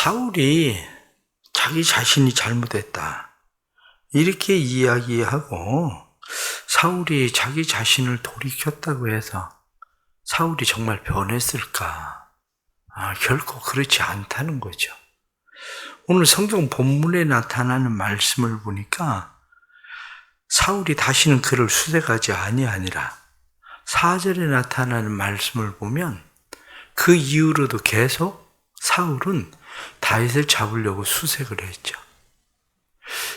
사울이 자기 자신이 잘못했다, 이렇게 이야기하고 사울이 자기 자신을 돌이켰다고 해서 사울이 정말 변했을까? 결코 그렇지 않다는 거죠. 오늘 성경 본문에 나타나는 말씀을 보니까 사울이 다시는 그를 수색하지 아니하니라. 4절에 나타나는 말씀을 보면 그 이후로도 계속 사울은 다윗을 잡으려고 수색을 했죠.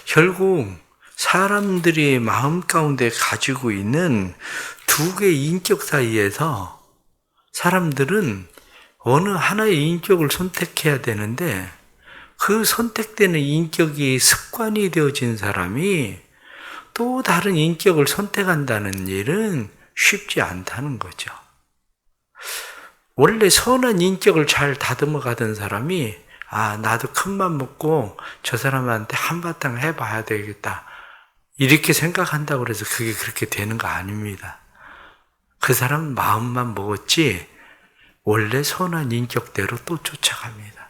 결국 사람들이 마음 가운데 가지고 있는 두 개의 인격 사이에서 사람들은 어느 하나의 인격을 선택해야 되는데 그 선택되는 인격이 습관이 되어진 사람이 또 다른 인격을 선택한다는 일은 쉽지 않다는 거죠. 원래 선한 인격을 잘 다듬어 가던 사람이 나도 큰맘 먹고 저 사람한테 한바탕 해봐야 되겠다, 이렇게 생각한다고 해서 그게 그렇게 되는 거 아닙니다. 그 사람은 마음만 먹었지 원래 선한 인격대로 또 쫓아갑니다.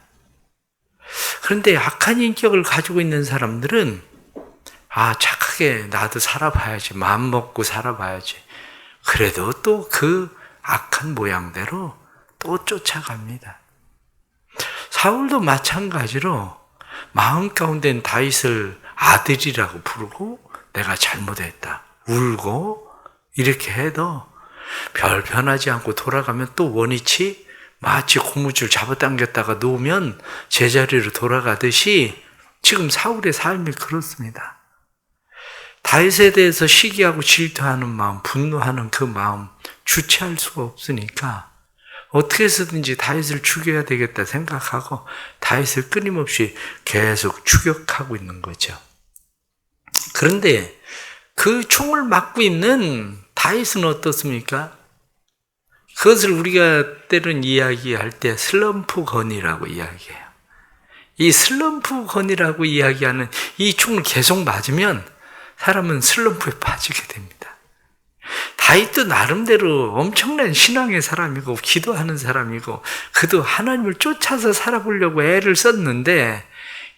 그런데 악한 인격을 가지고 있는 사람들은 착하게 나도 살아봐야지, 마음 먹고 살아봐야지, 그래도 또 그 악한 모양대로 또 쫓아갑니다. 사울도 마찬가지로 마음 가운데는 다윗을 아들이라고 부르고 내가 잘못했다 울고 이렇게 해도 별 변하지 않고 돌아가면 또 원위치 마치 고무줄 잡아당겼다가 놓으면 제자리로 돌아가듯이 지금 사울의 삶이 그렇습니다. 다윗에 대해서 시기하고 질투하는 마음, 분노하는 그 마음 주체할 수가 없으니까 어떻게 해서든지 다윗을 죽여야 되겠다 생각하고 다윗을 끊임없이 계속 추격하고 있는 거죠. 그런데 그 총을 맞고 있는 다윗은 어떻습니까? 그것을 우리가 때론 이야기할 때 슬럼프 건이라고 이야기해요. 이 슬럼프 건이라고 이야기하는 이 총을 계속 맞으면 사람은 슬럼프에 빠지게 됩니다. 다윗도 나름대로 엄청난 신앙의 사람이고 기도하는 사람이고 그도 하나님을 쫓아서 살아보려고 애를 썼는데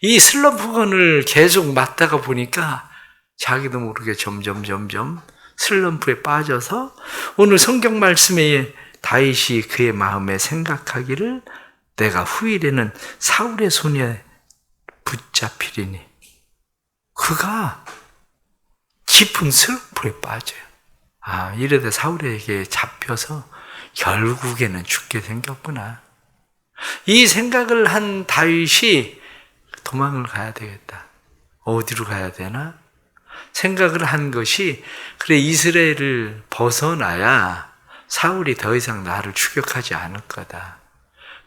이 슬럼프건을 계속 맞다가 보니까 자기도 모르게 점점 슬럼프에 빠져서 오늘 성경 말씀에 다윗이 그의 마음에 생각하기를 내가 후일에는 사울의 손에 붙잡히리니, 그가 깊은 슬럼프에 빠져요. 이래도 사울에게 잡혀서 결국에는 죽게 생겼구나. 이 생각을 한 다윗이 도망을 가야 되겠다. 어디로 가야 되나? 생각을 한 것이 그래, 이스라엘을 벗어나야 사울이 더 이상 나를 추격하지 않을 거다.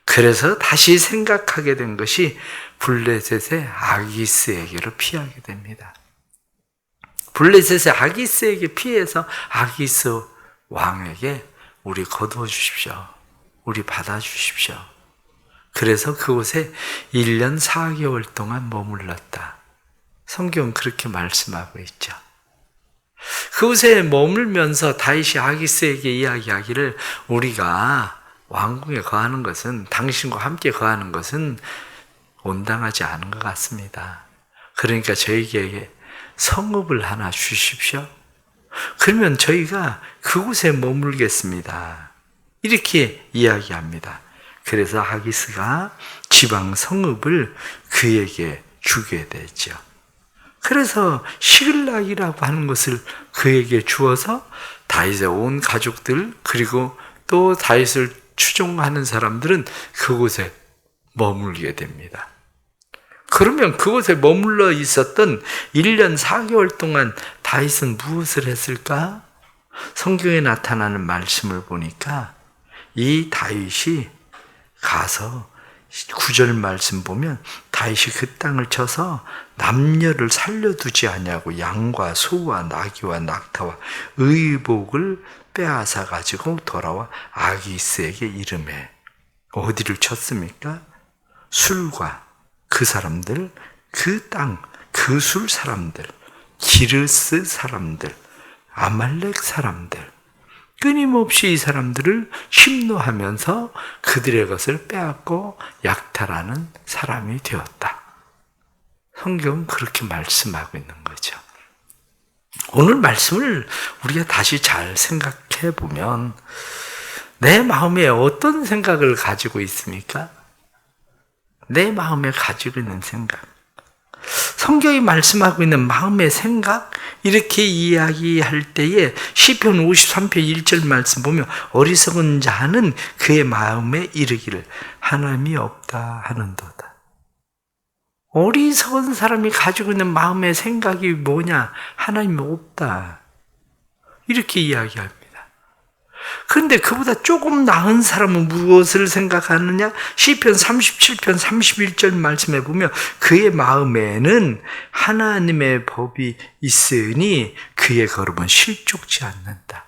그래서 다시 생각하게 된 것이 블레셋의 아기스에게로 피하게 됩니다. 블레셋의 아기스에게 피해서 아기스 왕에게 우리 거두어 주십시오. 우리 받아 주십시오. 그래서 그곳에 1년 4개월 동안 머물렀다. 성경은 그렇게 말씀하고 있죠. 그곳에 머물면서 다윗이 아기스에게 이야기하기를 우리가 왕궁에 거하는 것은, 당신과 함께 거하는 것은 온당하지 않은 것 같습니다. 그러니까 저에게 성읍을 하나 주십시오. 그러면 저희가 그곳에 머물겠습니다. 이렇게 이야기합니다. 그래서 아기스가 지방 성읍을 그에게 주게 되죠. 그래서 시글락이라고 하는 것을 그에게 주어서 다윗의 온 가족들 그리고 또 다윗을 추종하는 사람들은 그곳에 머물게 됩니다. 그러면 그곳에 머물러 있었던 1년 4개월 동안 다윗은 무엇을 했을까? 성경에 나타나는 말씀을 보니까 이 다윗이 가서 9절 말씀 보면 다윗이 그 땅을 쳐서 남녀를 살려두지 아니하고 양과 소와 나귀와 낙타와 의복을 빼앗아 가지고 돌아와 아기스에게 이르매. 어디를 쳤습니까? 술과 그 사람들, 그 땅, 그 술 사람들, 기르스 사람들, 아말렉 사람들, 끊임없이 이 사람들을 심노하면서 그들의 것을 빼앗고 약탈하는 사람이 되었다. 성경은 그렇게 말씀하고 있는 거죠. 오늘 말씀을 우리가 다시 잘 생각해 보면 내 마음에 어떤 생각을 가지고 있습니까? 내 마음에 가지고 있는 생각. 성경이 말씀하고 있는 마음의 생각, 이렇게 이야기할 때에 시편 53편 1절 말씀 보면 어리석은 자는 그의 마음에 이르기를 하나님이 없다 하는도다. 어리석은 사람이 가지고 있는 마음의 생각이 뭐냐? 하나님이 없다. 이렇게 이야기합니다. 그런데 그보다 조금 나은 사람은 무엇을 생각하느냐? 시편 37편 31절 말씀에 보면 그의 마음에는 하나님의 법이 있으니 그의 걸음은 실족지 않는다.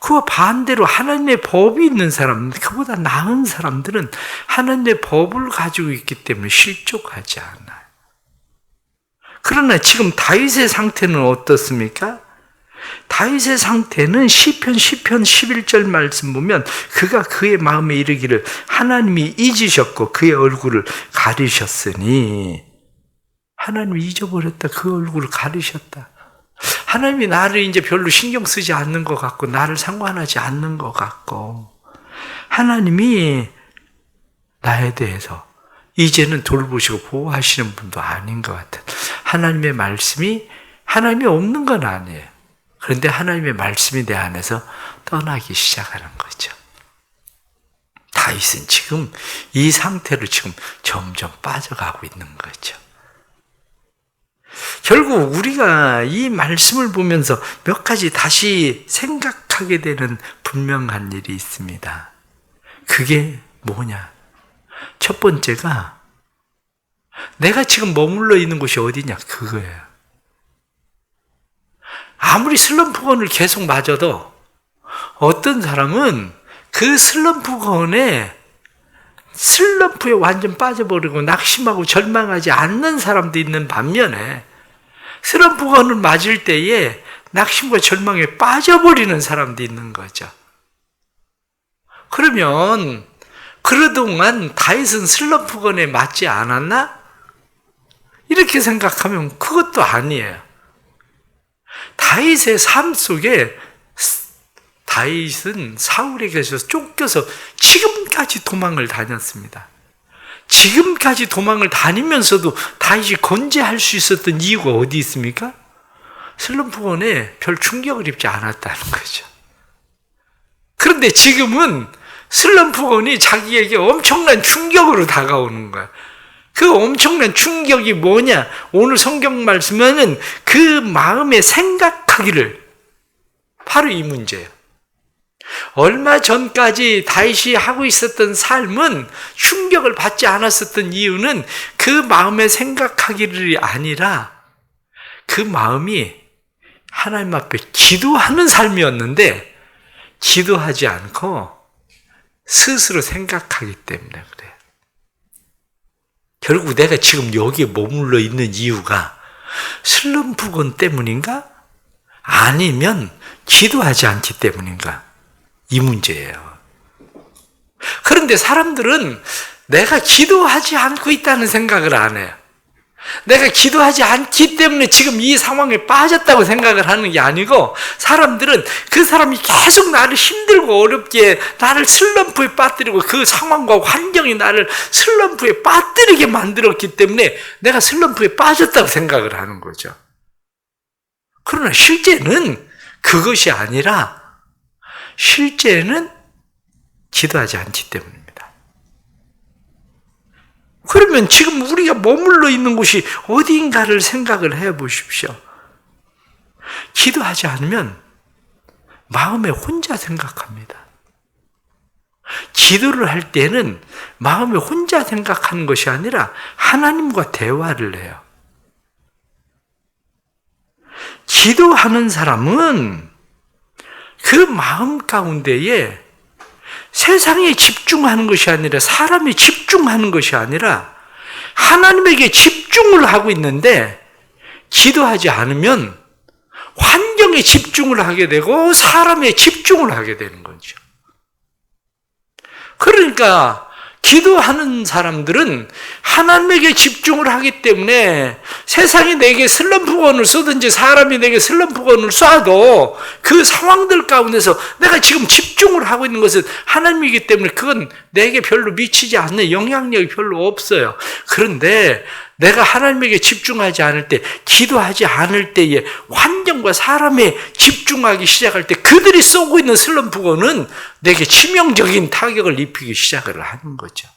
그와 반대로 하나님의 법이 있는 사람, 그보다 나은 사람들은 하나님의 법을 가지고 있기 때문에 실족하지 않아요. 그러나 지금 다윗의 상태는 어떻습니까? 다윗의 상태는 시편 11절 말씀 보면 그가 그의 마음에 이르기를 하나님이 잊으셨고 그의 얼굴을 가리셨으니, 하나님이 잊어버렸다. 그 얼굴을 가리셨다. 하나님이 나를 이제 별로 신경 쓰지 않는 것 같고 나를 상관하지 않는 것 같고 하나님이 나에 대해서 이제는 돌보시고 보호하시는 분도 아닌 것 같아요. 하나님의 말씀이 하나님이 없는 건 아니에요. 그런데 하나님의 말씀이 내 안에서 떠나기 시작하는 거죠. 다윗은 지금 이 상태로 지금 점점 빠져가고 있는 거죠. 결국 우리가 이 말씀을 보면서 몇 가지 다시 생각하게 되는 분명한 일이 있습니다. 그게 뭐냐? 첫 번째가 내가 지금 머물러 있는 곳이 어디냐? 그거예요. 아무리 슬럼프건을 계속 맞아도 어떤 사람은 그 슬럼프에 완전 빠져버리고 낙심하고 절망하지 않는 사람도 있는 반면에 슬럼프건을 맞을 때에 낙심과 절망에 빠져버리는 사람도 있는 거죠. 그러면 그동안 다윗은 슬럼프건에 맞지 않았나? 이렇게 생각하면 그것도 아니에요. 다윗의 삶 속에 다윗은 사울에게서 쫓겨서 지금까지 도망을 다녔습니다. 지금까지 도망을 다니면서도 다윗이 건재할 수 있었던 이유가 어디 있습니까? 슬럼프건에 별 충격을 입지 않았다는 거죠. 그런데 지금은 슬럼프건이 자기에게 엄청난 충격으로 다가오는 거야. 그 엄청난 충격이 뭐냐? 오늘 성경 말씀에는 그 마음에 생각하기를, 바로 이 문제예요. 얼마 전까지 다윗이 하고 있었던 삶은 충격을 받지 않았었던 이유는 그 마음에 생각하기를 아니라 그 마음이 하나님 앞에 기도하는 삶이었는데 기도하지 않고 스스로 생각하기 때문에 그래요. 결국 내가 지금 여기에 머물러 있는 이유가 슬럼프건 때문인가? 아니면 기도하지 않기 때문인가? 이 문제예요. 그런데 사람들은 내가 기도하지 않고 있다는 생각을 안 해요. 내가 기도하지 않기 때문에 지금 이 상황에 빠졌다고 생각을 하는 게 아니고, 사람들은 그 사람이 계속 나를 힘들고 어렵게, 나를 슬럼프에 빠뜨리고 그 상황과 환경이 나를 슬럼프에 빠뜨리게 만들었기 때문에 내가 슬럼프에 빠졌다고 생각을 하는 거죠. 그러나 실제는 그것이 아니라, 실제는 기도하지 않기 때문입니다. 그러면 지금 우리가 머물러 있는 곳이 어디인가를 생각을 해 보십시오. 기도하지 않으면 마음에 혼자 생각합니다. 기도를 할 때는 마음에 혼자 생각하는 것이 아니라 하나님과 대화를 해요. 기도하는 사람은 그 마음 가운데에 세상에 집중하는 것이 아니라, 사람에 집중하는 것이 아니라 하나님에게 집중을 하고 있는데, 기도하지 않으면 환경에 집중을 하게 되고 사람에 집중을 하게 되는 거죠. 그러니까 기도하는 사람들은 하나님에게 집중을 하기 때문에 세상이 내게 슬럼프건을 쏘든지 사람이 내게 슬럼프건을 쏴도 그 상황들 가운데서 내가 지금 집중을 하고 있는 것은 하나님이기 때문에 그건 내게 별로 미치지 않는 영향력이 별로 없어요. 그런데 내가 하나님에게 집중하지 않을 때, 기도하지 않을 때에 환경과 사람에 집중하기 시작할 때 그들이 쏘고 있는 슬럼프건은 내게 치명적인 타격을 입히기 시작을 하는 거죠.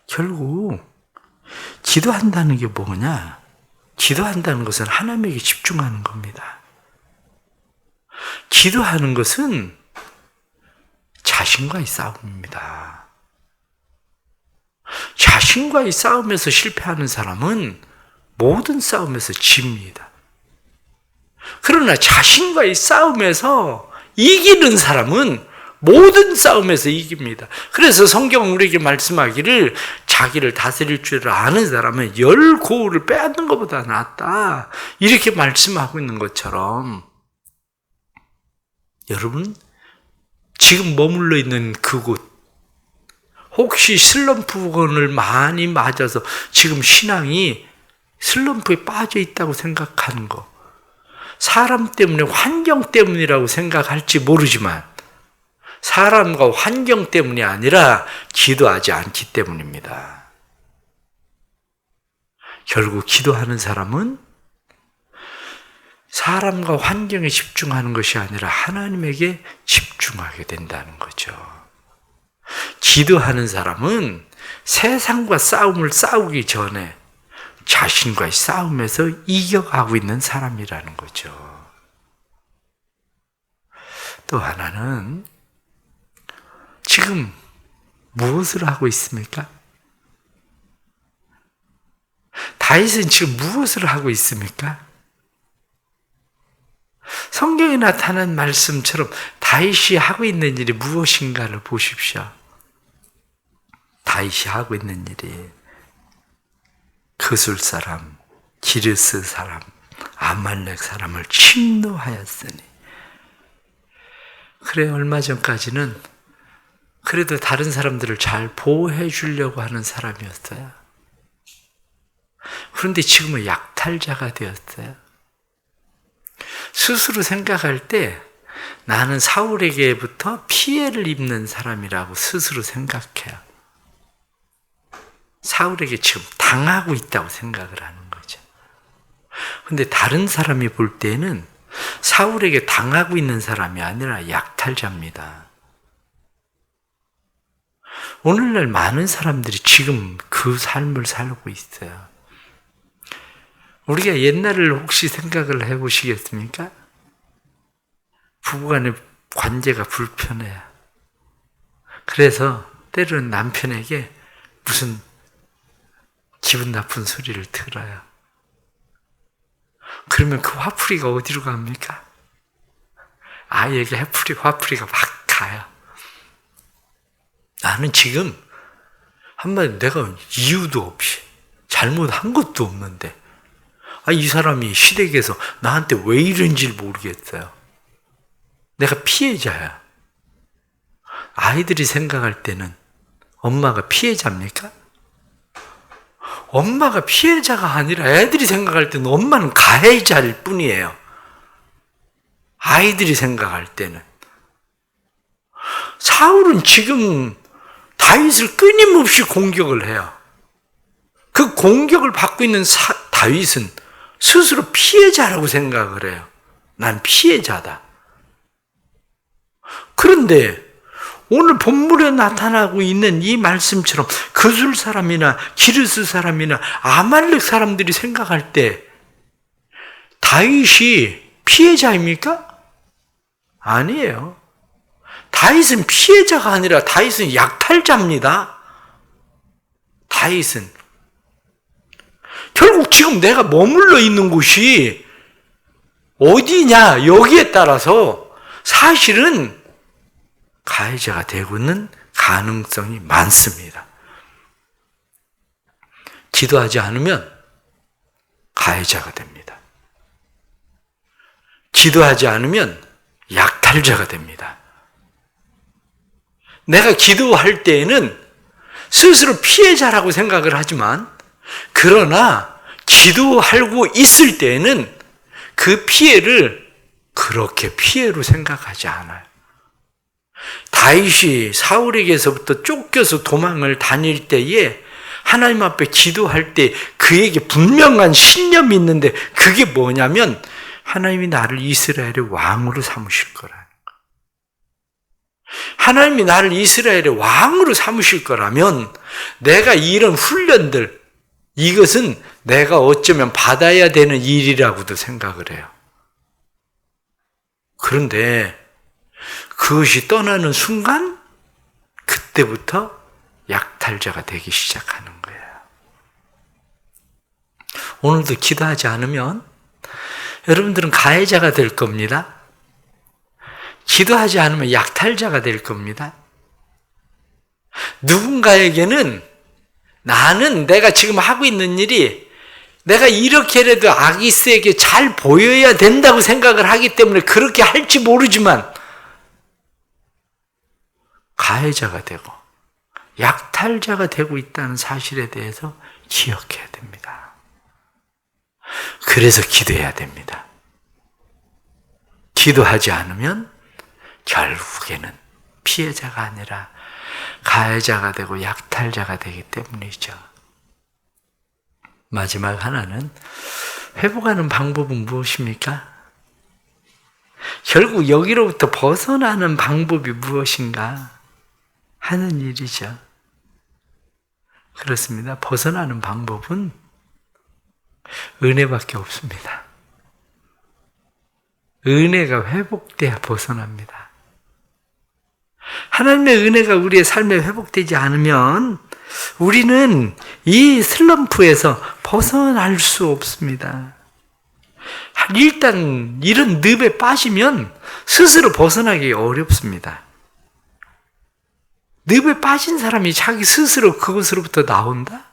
결국 기도한다는 게 뭐냐? 기도한다는 것은 하나님에게 집중하는 겁니다. 기도하는 것은 자신과의 싸움입니다. 자신과의 싸움에서 실패하는 사람은 모든 싸움에서 집니다. 그러나 자신과의 싸움에서 이기는 사람은 모든 싸움에서 이깁니다. 그래서 성경은 우리에게 말씀하기를 자기를 다스릴 줄 아는 사람은 열 고울을 빼앗는 것보다 낫다. 이렇게 말씀하고 있는 것처럼 여러분 지금 머물러 있는 그곳 혹시 슬럼프건을 많이 맞아서 지금 신앙이 슬럼프에 빠져 있다고 생각하는 거, 사람 때문에 환경 때문이라고 생각할지 모르지만 사람과 환경 때문이 아니라 기도하지 않기 때문입니다. 결국 기도하는 사람은 사람과 환경에 집중하는 것이 아니라 하나님에게 집중하게 된다는 거죠. 기도하는 사람은 세상과 싸움을 싸우기 전에 자신과의 싸움에서 이겨가고 있는 사람이라는 거죠. 또 하나는 지금 무엇을 하고 있습니까? 다윗은 지금 무엇을 하고 있습니까? 성경에 나타난 말씀처럼 다윗이 하고 있는 일이 무엇인가를 보십시오. 다윗이 하고 있는 일이 그술 사람, 기르스 사람, 아말렉 사람을 침노하였으니. 그래, 얼마 전까지는 그래도 다른 사람들을 잘 보호해 주려고 하는 사람이었어요. 그런데 지금은 약탈자가 되었어요. 스스로 생각할 때 나는 사울에게부터 피해를 입는 사람이라고 스스로 생각해요. 사울에게 지금 당하고 있다고 생각을 하는 거죠. 그런데 다른 사람이 볼 때는 사울에게 당하고 있는 사람이 아니라 약탈자입니다. 오늘날 많은 사람들이 지금 그 삶을 살고 있어요. 우리가 옛날을 혹시 생각을 해보시겠습니까? 부부간의 관계가 불편해요. 그래서 때로는 남편에게 무슨 기분 나쁜 소리를 들어요. 그러면 그 화풀이가 어디로 갑니까? 아이에게 화풀이가 막 가요. 나는 지금 한마디로 내가 이유도 없이 잘못한 것도 없는데 이 사람이 시댁에서 나한테 왜 이런지 모르겠어요. 내가 피해자야. 아이들이 생각할 때는 엄마가 피해자입니까? 엄마가 피해자가 아니라 애들이 생각할 때는 엄마는 가해자일 뿐이에요. 아이들이 생각할 때는. 사울은 지금 다윗을 끊임없이 공격을 해요. 그 공격을 받고 있는 다윗은 스스로 피해자라고 생각을 해요. 난 피해자다. 그런데 오늘 본문에 나타나고 있는 이 말씀처럼 그술 사람이나 기르스 사람이나 아말렉 사람들이 생각할 때 다윗이 피해자입니까? 아니에요. 다윗은 피해자가 아니라 다윗은 약탈자입니다. 다윗은 결국 지금 내가 머물러 있는 곳이 어디냐 여기에 따라서 사실은 가해자가 되고 있는 가능성이 많습니다. 기도하지 않으면 가해자가 됩니다. 기도하지 않으면 약탈자가 됩니다. 내가 기도할 때에는 스스로 피해자라고 생각을 하지만, 그러나 기도하고 있을 때에는 그 피해를 그렇게 피해로 생각하지 않아요. 다윗이 사울에게서부터 쫓겨서 도망을 다닐 때에 하나님 앞에 기도할 때 그에게 분명한 신념이 있는데, 그게 뭐냐면 하나님이 나를 이스라엘의 왕으로 삼으실 거라는 거. 하나님이 나를 이스라엘의 왕으로 삼으실 거라면 내가 이런 훈련들, 이것은 내가 어쩌면 받아야 되는 일이라고도 생각을 해요. 그런데 그것이 떠나는 순간 그때부터 약탈자가 되기 시작하는 거예요. 오늘도 기도하지 않으면 여러분들은 가해자가 될 겁니다. 기도하지 않으면 약탈자가 될 겁니다. 누군가에게는 나는 내가 지금 하고 있는 일이 내가 이렇게라도 아기스에게 잘 보여야 된다고 생각을 하기 때문에 그렇게 할지 모르지만 가해자가 되고 약탈자가 되고 있다는 사실에 대해서 기억해야 됩니다. 그래서 기도해야 됩니다. 기도하지 않으면 결국에는 피해자가 아니라 가해자가 되고 약탈자가 되기 때문이죠. 마지막 하나는 회복하는 방법은 무엇입니까? 결국 여기로부터 벗어나는 방법이 무엇인가 하는 일이죠. 그렇습니다. 벗어나는 방법은 은혜밖에 없습니다. 은혜가 회복돼야 벗어납니다. 하나님의 은혜가 우리의 삶에 회복되지 않으면 우리는 이 슬럼프에서 벗어날 수 없습니다. 일단 이런 늪에 빠지면 스스로 벗어나기 어렵습니다. 늪에 빠진 사람이 자기 스스로 그것으로부터 나온다?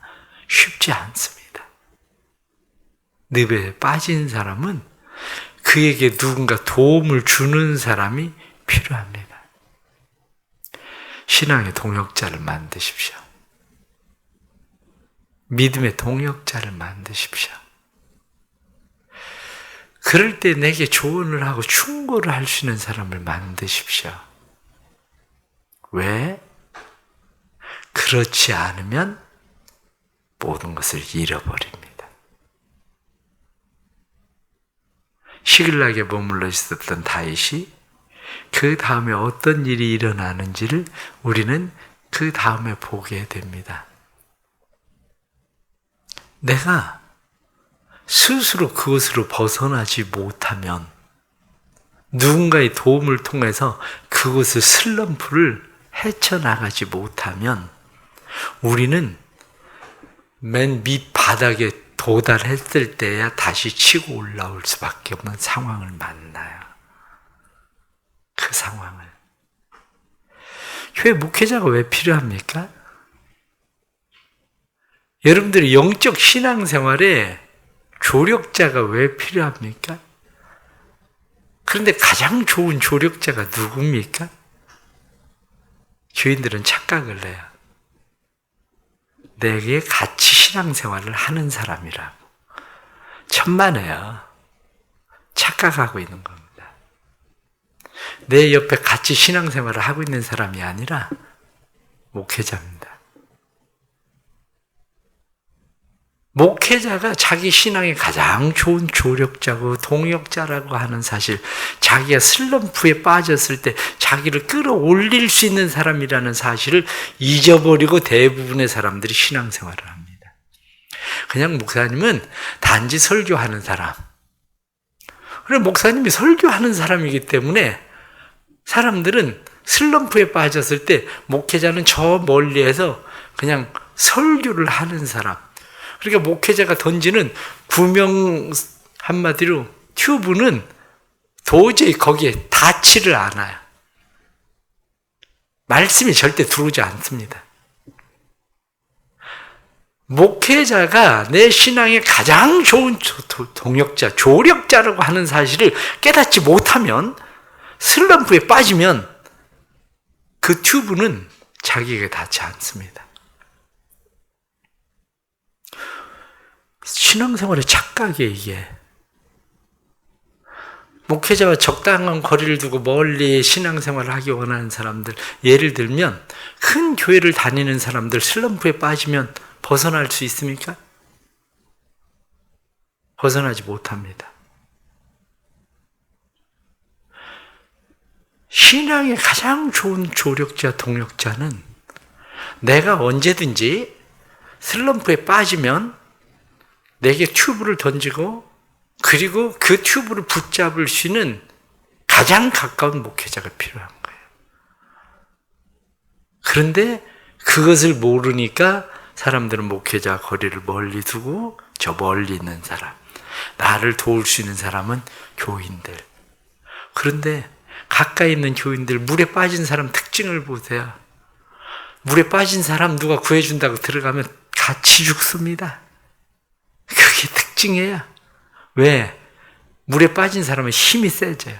쉽지 않습니다. 늪에 빠진 사람은 그에게 누군가 도움을 주는 사람이 필요합니다. 신앙의 동역자를 만드십시오. 믿음의 동역자를 만드십시오. 그럴 때 내게 조언을 하고 충고를 할 수 있는 사람을 만드십시오. 왜? 그렇지 않으면 모든 것을 잃어버립니다. 시글락에 머물러 있었던 다윗이 그 다음에 어떤 일이 일어나는지를 우리는 그 다음에 보게 됩니다. 내가 스스로 그것으로 벗어나지 못하면 누군가의 도움을 통해서 그것을 슬럼프를 헤쳐나가지 못하면 우리는 맨 밑바닥에 도달했을 때야 다시 치고 올라올 수밖에 없는 상황을 만나요. 그 상황을. 교회 목회자가 왜 필요합니까? 여러분들이 영적 신앙생활에 조력자가 왜 필요합니까? 그런데 가장 좋은 조력자가 누굽니까? 교인들은 착각을 해요. 내게 같이 신앙생활을 하는 사람이라고. 천만에요. 착각하고 있는 겁니다. 내 옆에 같이 신앙생활을 하고 있는 사람이 아니라 목회자입니다. 목회자가 자기 신앙의 가장 좋은 조력자고 동역자라고 하는 사실, 자기가 슬럼프에 빠졌을 때 자기를 끌어올릴 수 있는 사람이라는 사실을 잊어버리고 대부분의 사람들이 신앙생활을 합니다. 그냥 목사님은 단지 설교하는 사람. 그래, 목사님이 설교하는 사람이기 때문에 사람들은 슬럼프에 빠졌을 때 목회자는 저 멀리에서 그냥 설교를 하는 사람. 그러니까 목회자가 던지는 구명 한마디로 튜브는 도저히 거기에 닿지를 않아요. 말씀이 절대 들어오지 않습니다. 목회자가 내 신앙의 가장 좋은 동역자, 조력자라고 하는 사실을 깨닫지 못하면, 슬럼프에 빠지면 그 튜브는 자기에게 닿지 않습니다. 신앙생활의 착각이에요, 이게. 목회자와 적당한 거리를 두고 멀리 신앙생활을 하기 원하는 사람들, 예를 들면 큰 교회를 다니는 사람들 슬럼프에 빠지면 벗어날 수 있습니까? 벗어나지 못합니다. 신앙의 가장 좋은 조력자, 동력자는 내가 언제든지 슬럼프에 빠지면 내게 튜브를 던지고, 그리고 그 튜브를 붙잡을 수 있는 가장 가까운 목회자가 필요한 거예요. 그런데 그것을 모르니까 사람들은 목회자 거리를 멀리 두고, 저 멀리 있는 사람, 나를 도울 수 있는 사람은 교인들. 그런데 가까이 있는 교인들, 물에 빠진 사람 특징을 보세요. 물에 빠진 사람 누가 구해준다고 들어가면 같이 죽습니다. 그게 특징이에요. 왜? 물에 빠진 사람은 힘이 세져요.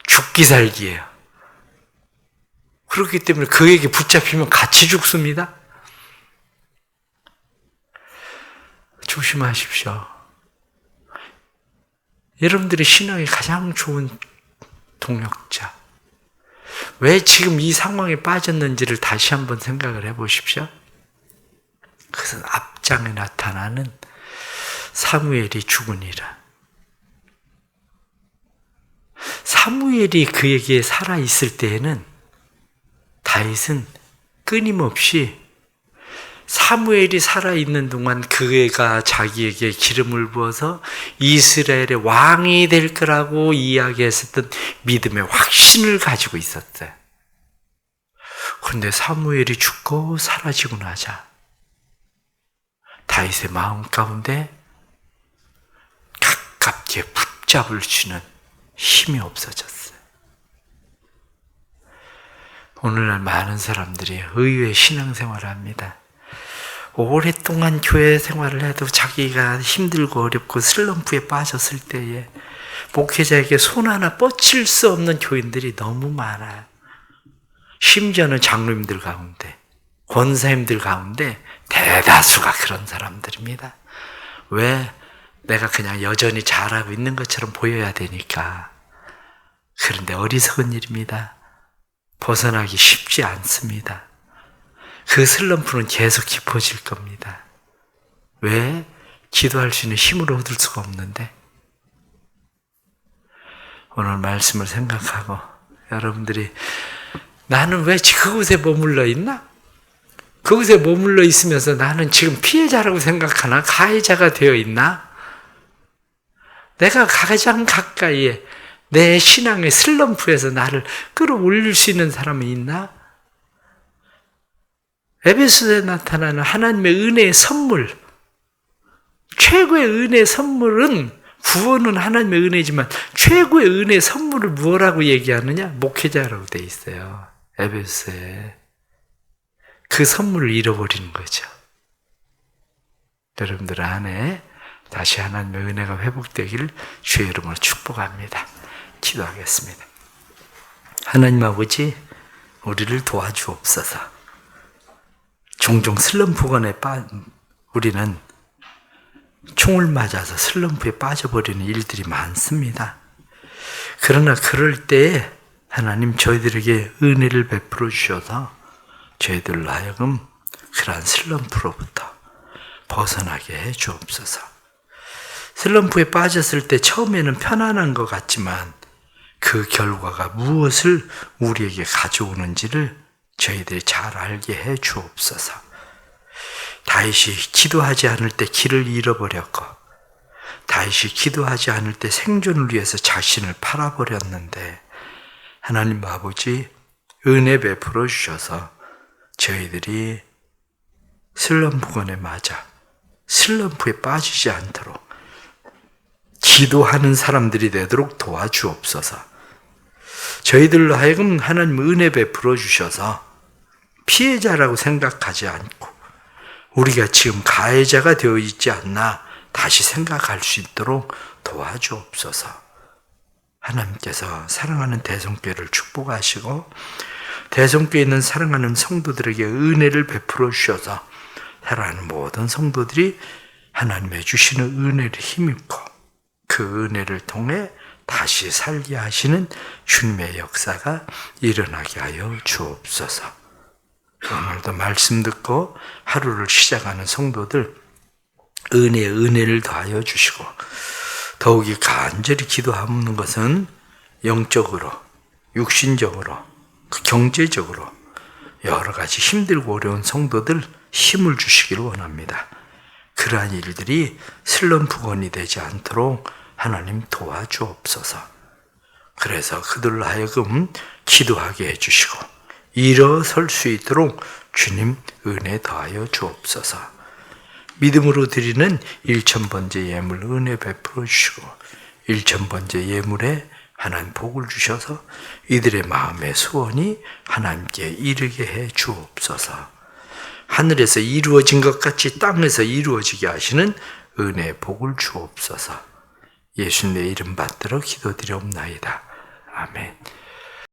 죽기 살기예요. 그렇기 때문에 그에게 붙잡히면 같이 죽습니다. 조심하십시오. 여러분들의 신앙의 가장 좋은 동력자, 왜 지금 이 상황에 빠졌는지를 다시 한번 생각을 해보십시오. 그것은 앞장에 나타나는 사무엘이 죽으니라. 사무엘이 그에게 살아있을 때에는 다윗은 끊임없이 사무엘이 살아있는 동안 그가 자기에게 기름을 부어서 이스라엘의 왕이 될 거라고 이야기했었던 믿음의 확신을 가지고 있었어요. 그런데 사무엘이 죽고 사라지고 나자 다윗의 마음 가운데 가깝게 붙잡을 수 있는 힘이 없어졌어요. 오늘날 많은 사람들이 의외의 신앙생활을 합니다. 오랫동안 교회 생활을 해도 자기가 힘들고 어렵고 슬럼프에 빠졌을 때에 목회자에게 손 하나 뻗칠 수 없는 교인들이 너무 많아요. 심지어는 장로님들 가운데, 권사님들 가운데 대다수가 그런 사람들입니다. 왜? 내가 그냥 여전히 잘하고 있는 것처럼 보여야 되니까. 그런데 어리석은 일입니다. 벗어나기 쉽지 않습니다. 그 슬럼프는 계속 깊어질 겁니다. 왜? 기도할 수 있는 힘을 얻을 수가 없는데. 오늘 말씀을 생각하고 여러분들이 나는 왜 그곳에 머물러 있나? 그곳에 머물러 있으면서 나는 지금 피해자라고 생각하나? 가해자가 되어 있나? 내가 가장 가까이에 내 신앙의 슬럼프에서 나를 끌어올릴 수 있는 사람이 있나? 에베소서에 나타나는 하나님의 은혜의 선물, 최고의 은혜의 선물은, 구원은 하나님의 은혜지만 최고의 은혜의 선물을 무엇라고 얘기하느냐? 목회자라고 돼 있어요. 에베소서에. 그 선물을 잃어버리는 거죠. 여러분들 안에 다시 하나님의 은혜가 회복되기를 주의 이름으로 축복합니다. 기도하겠습니다. 하나님 아버지, 우리를 도와주옵소서. 종종 슬럼프건에 우리는 총을 맞아서 슬럼프에 빠져버리는 일들이 많습니다. 그러나 그럴 때에 하나님 저희들에게 은혜를 베풀어 주셔서 저희들로 하여금 그러한 슬럼프로부터 벗어나게 해 주옵소서. 슬럼프에 빠졌을 때 처음에는 편안한 것 같지만 그 결과가 무엇을 우리에게 가져오는지를 저희들이 잘 알게 해 주옵소서. 다윗이 기도하지 않을 때 길을 잃어버렸고, 다윗이 기도하지 않을 때 생존을 위해서 자신을 팔아버렸는데, 하나님 아버지 은혜 베풀어 주셔서 저희들이 슬럼프건에 맞아 슬럼프에 빠지지 않도록 기도하는 사람들이 되도록 도와주옵소서. 저희들로 하여금 하나님 은혜 베풀어 주셔서 피해자라고 생각하지 않고 우리가 지금 가해자가 되어 있지 않나 다시 생각할 수 있도록 도와주옵소서. 하나님께서 사랑하는 대성교회를 축복하시고 대성교회에 있는 사랑하는 성도들에게 은혜를 베풀어 주셔서 사랑하는 모든 성도들이 하나님의 주시는 은혜를 힘입고 그 은혜를 통해 다시 살게 하시는 주님의 역사가 일어나게 하여 주옵소서. 오늘도 말씀 듣고 하루를 시작하는 성도들 은혜를 더하여 주시고 더욱이 간절히 기도하는 것은 영적으로, 육신적으로, 경제적으로 여러 가지 힘들고 어려운 성도들 힘을 주시기를 원합니다. 그러한 일들이 슬럼프건이 되지 않도록 하나님 도와주옵소서. 그래서 그들로 하여금 기도하게 해주시고 일어설 수 있도록 주님 은혜 더하여 주옵소서. 믿음으로 드리는 1000번째 예물 은혜 베풀어 주시고 1000번째 예물에 하나님 복을 주셔서 이들의 마음의 소원이 하나님께 이르게 해 주옵소서. 하늘에서 이루어진 것 같이 땅에서 이루어지게 하시는 은혜 복을 주옵소서. 예수님의 이름 받들어 기도드리옵나이다. 아멘.